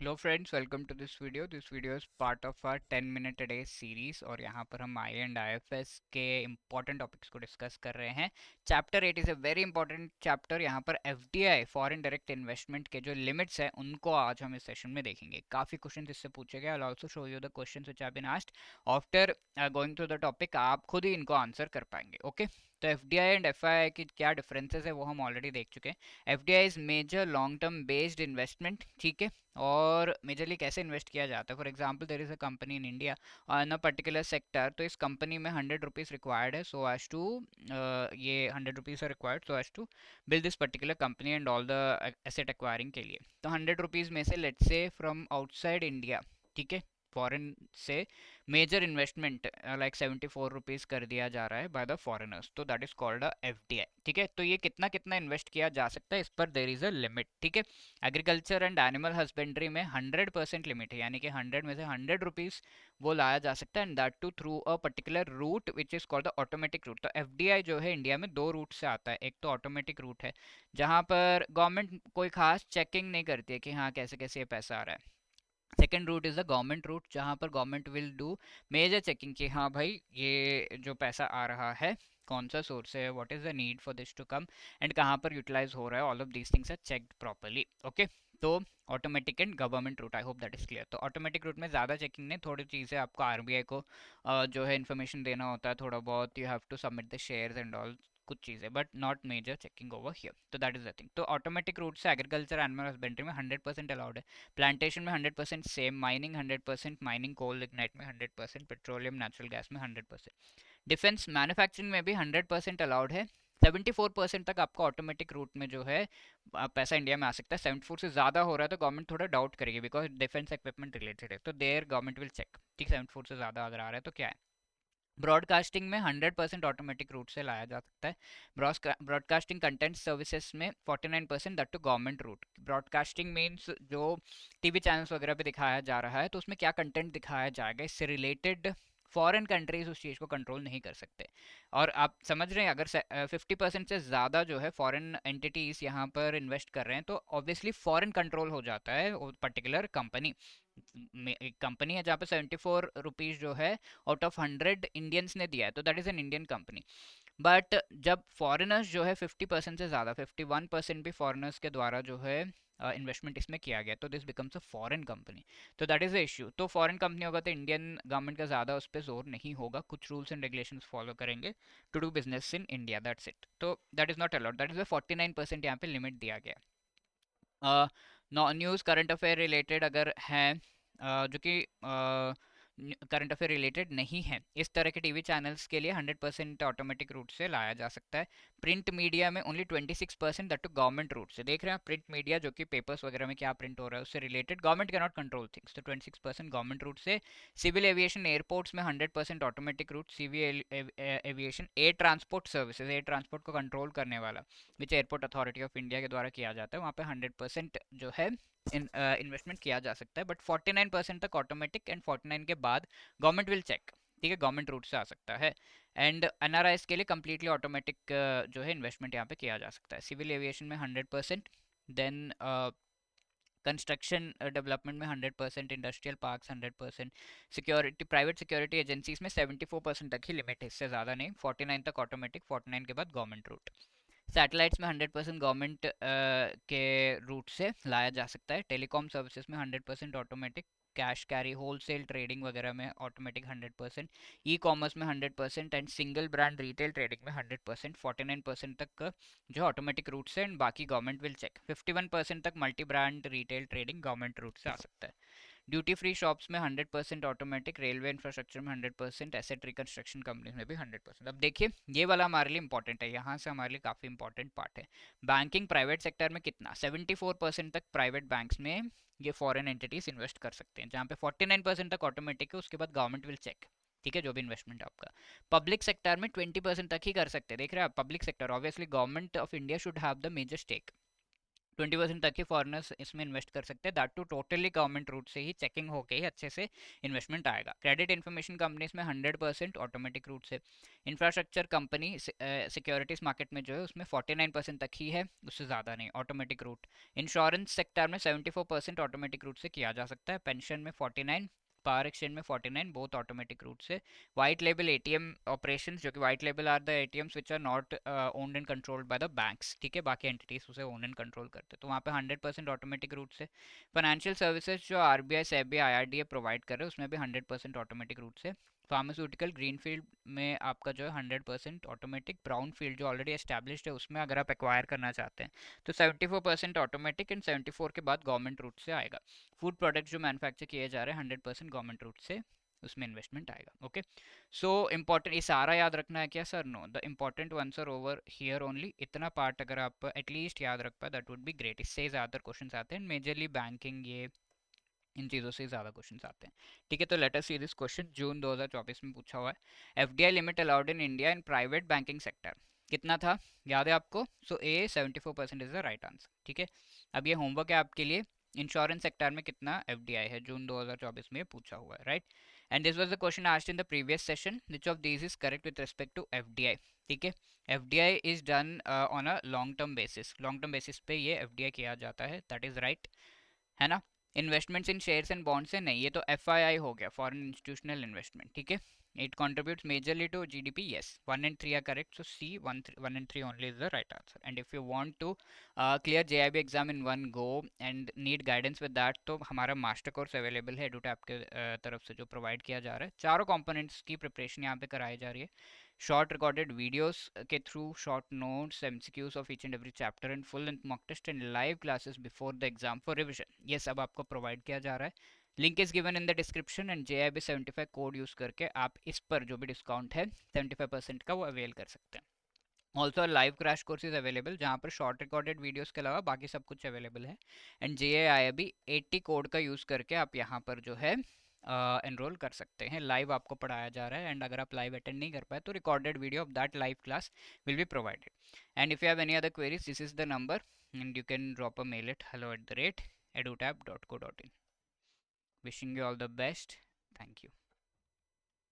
Hello friends, welcome to this video is part of our 10 minute a day series. और यहाँ पर हम I and IFS के important topics को discuss कर रहे हैं। Chapter 8 is a very important chapter. यहाँ पर एफडीआई फॉरेन डायरेक्ट इन्वेस्टमेंट के जो लिमिट्स हैं उनको आज हम इस सेशन में देखेंगे। काफ़ी क्वेश्चन इससे पूछे गए। I will also show you the questions which have been asked. After going through the topic आप खुद ही इनको आंसर कर पाएंगे। ओके, तो एफडीआई एंड एफआईआई की क्या डिफरेंसेस है वो हम ऑलरेडी देख चुके हैं। FDI is major long term based investment, ठीक है। और मेजरली कैसे इन्वेस्ट किया जाता है? For example, there is a company in India in a particular sector, तो इस कंपनी में 100 रुपीज़ रिक्वायर्ड है सो एज टू ये 100 रुपीज़ है required so as to build this particular company and all the asset acquiring के लिए। तो 100 rupees में से let's say from outside India, ठीक है, फॉरेन से मेजर इन्वेस्टमेंट लाइक 74 रुपीज़ कर दिया जा रहा है बाय द फॉरेनर्स, तो that is called a FDI, ठीक है। तो ये कितना कितना इन्वेस्ट किया जा सकता है, इस पर देर इज अ लिमिट, ठीक है। एग्रीकल्चर एंड एनिमल हस्बेंड्री में 100% लिमिट है, यानी कि 100 में से 100 रुपीज़ वो लाया जा सकता है, and that too through a particular route which is called the automatic route. तो एफडीआई जो है इंडिया में दो रूट से आता है। एक तो ऑटोमेटिक रूट है जहाँ पर गवर्नमेंट कोई खास चेकिंग नहीं करती है कि हाँ कैसे कैसे ये पैसा आ रहा है। Second route is the government route, जहाँ पर government will do major checking कि हाँ भाई ये जो पैसा आ रहा है कौन सा सोर्स है, what is the need for this to come, and कहाँ पर यूटिलाइज हो रहा है। All of these things are checked properly. Okay, तो automatic and government route, I hope that is clear. तो ऑटोमेटिक रूट में ज़्यादा चेकिंग नहीं, थोड़ी चीज़ें आपको आरबीआई को जो है इन्फॉर्मेशन देना होता है, थोड़ा बहुत you have to submit the shares and all, कुछ चीज़ें, but not major checking over here. तो दैट इज द थिंग। तो ऑटोमेटिक रूट से एग्रीकल्चर एनिमल हस्बेंड्री में 100% अलाउड है। प्लांटेशन में 100% same, mining 100%, mining coal lignite में 100%, पेट्रोलियम नेचुरल गैस में 100%। डिफेंस मैन्युफैक्चरिंग में भी 100% अलाउड है। 74% तक आपका ऑटोमेटिक रूट में जो है पैसा इंडिया में आ सकता है। 74 से ज़्यादा हो रहा है तो गवर्नमेंट थोड़ा डाउट करेगी, बिकॉज डिफेंस इक्विपमेंट रिलेटेड है, तो देयर गवर्नमेंट विल चेक, ठीक। 74 से ज़्यादा अगर आ रहा है तो क्या है। ब्रॉडकास्टिंग में 100% ऑटोमेटिक रूट से लाया जा सकता है। ब्रॉडकास्टिंग कंटेंट सर्विसेज में 49%, that too government route. Broadcasting means जो टीवी चैनल्स वगैरह पे दिखाया जा रहा है तो उसमें क्या कंटेंट दिखाया जाएगा, इससे रिलेटेड फॉरेन कंट्रीज उस चीज़ को कंट्रोल नहीं कर सकते। और आप समझ रहे हैं, अगर 50% से ज़्यादा जो है फॉरेन एंटिटीज़ यहाँ पर इन्वेस्ट कर रहे हैं तो ऑब्वियसली फॉरेन कंट्रोल हो जाता है वो पर्टिकुलर कंपनी में। एक कंपनी है जहाँ पे 74 रुपीज़ जो है आउट ऑफ 100 इंडियंस ने दिया है, तो that is an Indian company. But जब फॉरेनर्स जो है 50% से ज़्यादा, 51% भी फॉरेनर्स के द्वारा जो है इन्वेस्टमेंट इसमें किया गया, तो this becomes a foreign company. तो दैट इज़ द इशू। तो फॉरेन कंपनी होगा तो इंडियन गवर्नमेंट का ज़्यादा उस पर जोर नहीं होगा, कुछ रूल्स एंड रेगुलेशंस फॉलो करेंगे to do business in India, that's it. तो that is not allowed, that is the 49% यहाँ पे लिमिट दिया गया है। न्यूज़ करंट अफेयर रिलेटेड अगर हैं जो कि करंट अफेयर रिलेटेड नहीं है, इस तरह के टीवी चैनल्स के लिए 100% ऑटोमेटिक रूट से लाया जा सकता है। प्रिंट मीडिया में only 26%, that too government route से। देख रहे हैं आप, प्रिंट मीडिया जो कि पेपर्स वगैरह में क्या प्रिंट हो रहा है उससे related government can not control things, तो 26% गवर्नमेंट रूट से। सिविल एविएशन एयरपोर्ट्स में 100% automatic route. Civil aviation air transport services, air transport को कंट्रोल करने वाला which airport authority of India के द्वारा किया जाता है, वहाँ पे 100% जो है इन्वेस्टमेंट किया जा सकता है। बट 49% तक ऑटोमेटिक, एंड 49 के बाद गवर्नमेंट विल चेक, ठीक है, गवर्नमेंट रूट से आ सकता है। एंड एनआरआईएस के लिए कम्प्लीटली ऑटोमेटिक जो है इन्वेस्टमेंट यहाँ पे किया जा सकता है। सिविल एविएशन में 100%, देन कंस्ट्रक्शन डेवलपमेंट में 100%, industrial parks 100%, security private security agencies में 74% तक ही लिमिट है, इससे ज़्यादा नहीं। 49 तक ऑटोमेटिक, 49 के बाद गवर्नमेंट रूट। सैटेलाइट्स में 100% गवर्नमेंट के रूट से लाया जा सकता है। टेलीकॉम सर्विसेज में 100% automatic. Cash carry wholesale trading वगैरह में ऑटोमेटिक 100%। ई कॉमर्स में 100%, and single brand retail trading में 100%। 49% तक जो ऑटोमेटिक रूट से, एंड बाकी गवर्नमेंट विल चेक। 51% तक multi brand retail trading government route से आ सकता है। ड्यूटी फ्री शॉप्स में 100% ऑटोमेटिक। रेलवे इंफ्रास्ट्रक्चर में 100%। एसेट रिकंस्ट्रक्शन कंपनीज में भी 100%। अब देखिए, ये वाला हमारे लिए इंपॉर्टेंट है, यहाँ से हमारे लिए काफ़ी इंपॉर्टेंट पार्ट है। बैंकिंग प्राइवेट सेक्टर में कितना, 74% तक प्राइवेट बैंक्स में ये फॉरेन एंटिटीज इन्वेस्ट कर सकते हैं, जहाँ पे 49% तक ऑटोमेटिक है, उसके बाद गवर्नमेंट विल चेक, ठीक है, जो भी इन्वेस्टमेंट आपका। पब्लिक सेक्टर में 20% तक ही कर सकते हैं। देख रहे हैं आप, public sector obviously government of India should have the major stake, 20% तक ही फॉरेनर्स इसमें इन्वेस्ट कर सकते हैं, that too totally government route से ही चेकिंग होके ही अच्छे से इन्वेस्टमेंट आएगा। क्रेडिट इन्फॉर्मेशन कंपनीज में 100% ऑटोमेटिक रूट से। इंफ्रास्ट्रक्चर कंपनी सिक्योरिटीज मार्केट में जो है उसमें 49% तक ही है, उससे ज़्यादा नहीं, ऑटोमेटिक रूट। इंश्योरेंस सेक्टर में 74% ऑटोमेटिक रूट से किया जा सकता है, पेंशन में 49, पावर एक्सचेंज में 49, बोथ ऑटोमेटिक रूट से। वाइट लेबल एटीएम ऑपरेशंस, जो कि white label are the ATMs which are not owned and controlled by the banks, ठीक है, बाकी एंटिटीज उसे ओन एंड कंट्रोल करते हैं, तो वहाँ पे 100% ऑटोमेटिक रूट से। फाइनेंशियल सर्विसेज जो आरबीआई, सेबी, आईआरडीए प्रोवाइड कर रहे हैं उसमें भी 100% ऑटोमेटिक रूट से। फार्मास्यूटिकल ग्रीन फील्ड में आपका जो है 100% ऑटोमेटिक। ब्राउन फील्ड जो ऑलरेडी एस्टेब्लिश्ड है उसमें अगर आप एक्वायर करना चाहते हैं तो 74% ऑटोमेटिक एंड 74 के बाद गवर्नमेंट रूट से आएगा। फूड प्रोडक्ट्स जो मैन्युफैक्चर किए जा रहे हैं 100% गवर्नमेंट रूट से उसमें इन्वेस्टमेंट आएगा। ओके, सो इंपॉर्टेंट, ये सारा याद रखना है क्या sir? No, the important ones are over here only. इतना पार्ट अगर आप एटलीस्ट याद रख पाए दैट वुड बी ग्रेट। इससे ज़्यादा क्वेश्चन आते हैं मेजरली बैंकिंग, ये इन चीज़ों से ज़्यादा क्वेश्चन आते हैं। ठीक है, तो let us see this question, June 2024 में पूछा हुआ है। FDI limit allowed in India in private banking sector कितना था, याद है आपको? So A 74% is the right answer. ठीक है, अब ये होमवर्क है आपके लिए। इंश्योरेंस सेक्टर में कितना एफडीआई है जून 2024 में पूछा हुआ है, right? And this was the question asked in the previous session, which of these is correct with respect to FDI? ठीक है, FDI is done on a long term basis, long term basis पे ये FDI किया जाता है, that is right, है ना? Investments in shares and bond से नहीं, ये तो एफआईआई हो गया, फॉरेन इंस्टीट्यूशनल इन्वेस्टमेंट। ठीक है, it contributes majorly to GDP, yes, 1 and 3 are correct, so C, 1 and 3 only is the right answer. And if you want to clear JIB exam in one go and need guidance with that, तो हमारा master course available है एडुटैप के तरफ से जो provide किया जा रहा है। चारों कंपोनेंट्स की प्रिपरेशन यहाँ पे कराई जा रही है, शॉर्ट रिकॉर्डेड वीडियोस के through, short notes, MCQs of each and every chapter and full length mock test and live classes before the exam for revision, ये सब आपको प्रोवाइड किया जा रहा है। Link is given in the description and JIB75 code use करके आप इस पर जो भी डिस्काउंट है 75% का वो अवेल कर सकते हैं। Also live crash course is available, जहाँ पर शॉर्ट रिकॉर्डेड वीडियोस के अलावा बाकी सब कुछ अवेलेबल है। एंड JIB80 कोड का यूज़ करके आप यहाँ पर जो है एनरोल कर सकते हैं। लाइव आपको पढ़ाया जा रहा है, एंड अगर आप लाइव अटेंड नहीं कर पाए तो recorded video of that live class will be provided. And if you have any other queries, this is the number and you can drop a mail at hello@edutap.co.in. Wishing you all the best. Thank you.